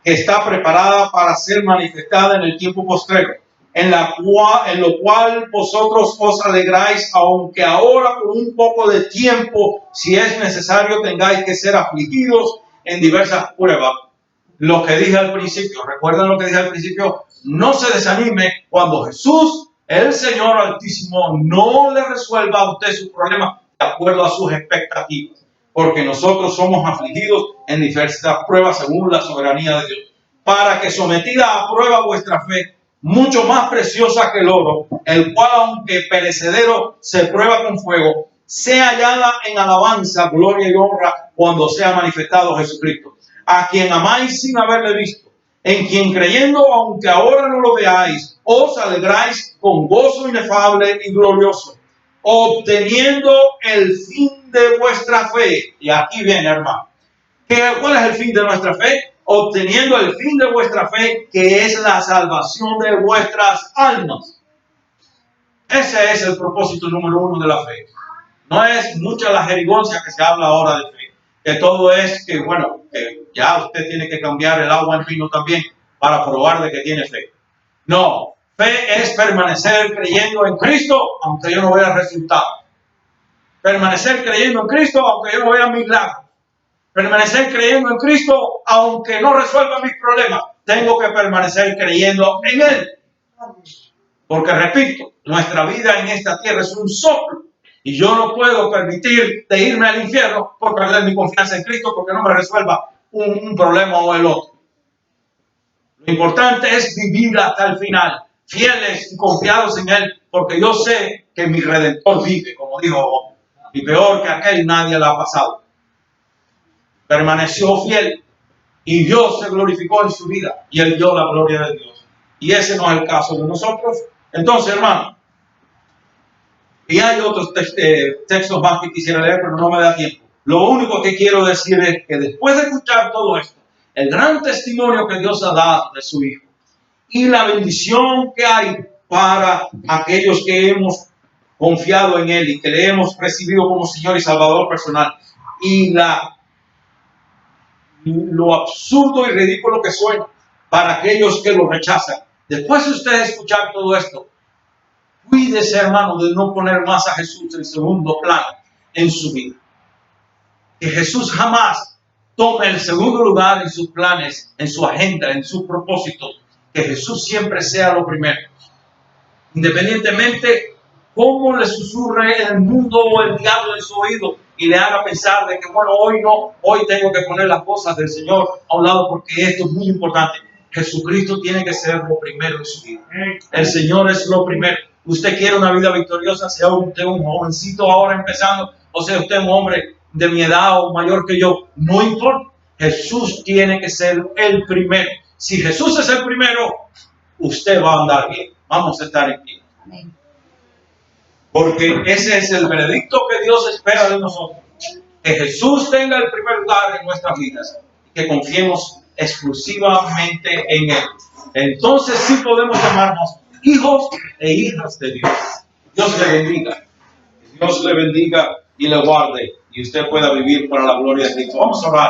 A: que está preparada para ser manifestada en el tiempo postrero, en lo cual vosotros os alegráis, aunque ahora por un poco de tiempo, si es necesario, tengáis que ser afligidos en diversas pruebas. Lo que dije al principio, recuerden lo que dije al principio, no se desanime cuando Jesús, el Señor Altísimo, no le resuelva a usted su problema de acuerdo a sus expectativas, porque nosotros somos afligidos en diversas pruebas según la soberanía de Dios, para que sometida a prueba vuestra fe, mucho más preciosa que el oro, el cual aunque perecedero se prueba con fuego, sea hallada en alabanza, gloria y honra cuando sea manifestado Jesucristo, a quien amáis sin haberle visto, en quien creyendo, aunque ahora no lo veáis, os alegráis con gozo inefable y glorioso, obteniendo el fin de vuestra fe. Y aquí viene, hermano. ¿Cuál es el fin de nuestra fe? Obteniendo el fin de vuestra fe, que es la salvación de vuestras almas. Ese es el propósito número uno de la fe. No es mucha la jerigoncia que se habla ahora de fe, que todo es que, bueno, que ya usted tiene que cambiar el agua en vino también para probar de que tiene fe. No, fe es permanecer creyendo en Cristo, aunque yo no vea resultados. Permanecer creyendo en Cristo, aunque yo no vea milagros. Permanecer creyendo en Cristo, aunque no resuelva mis problemas. Tengo que permanecer creyendo en Él. Porque repito, nuestra vida en esta tierra es un soplo. Y yo no puedo permitir de irme al infierno por perder mi confianza en Cristo porque no me resuelva un problema o el otro. Lo importante es vivir hasta el final, fieles y confiados en Él, porque yo sé que mi Redentor vive, como dijo, y peor que aquel nadie la ha pasado. Permaneció fiel y Dios se glorificó en su vida y Él dio la gloria de Dios. Y ese no es el caso de nosotros. Entonces, hermano, y hay otros textos más que quisiera leer, pero no me da tiempo. Lo único que quiero decir es que después de escuchar todo esto, el gran testimonio que Dios ha dado de su Hijo y la bendición que hay para aquellos que hemos confiado en Él y que le hemos recibido como Señor y Salvador personal, y lo absurdo y ridículo que suena para aquellos que lo rechazan. Después de usted escuchar todo esto, cuídese, hermano, de no poner más a Jesús en segundo plano en su vida. Que Jesús jamás tome el segundo lugar en sus planes, en su agenda, en sus propósitos. Que Jesús siempre sea lo primero. Independientemente cómo le susurre el mundo o el diablo en su oído y le haga pensar de que, bueno, hoy no, hoy tengo que poner las cosas del Señor a un lado porque esto es muy importante. Jesucristo tiene que ser lo primero en su vida. El Señor es lo primero. Usted quiere una vida victoriosa, sea usted un jovencito ahora empezando, o sea usted un hombre de mi edad o mayor que yo, no importa. Jesús tiene que ser el primero. Si Jesús es el primero, usted va a andar bien. Vamos a estar en pie. Amén. Porque ese es el veredicto que Dios espera de nosotros. Que Jesús tenga el primer lugar en nuestras vidas y que confiemos exclusivamente en Él. Entonces sí podemos llamarnos hijos e hijas de Dios. Dios le bendiga. Dios le bendiga y le guarde y usted pueda vivir para la gloria de Cristo. Vamos a orar.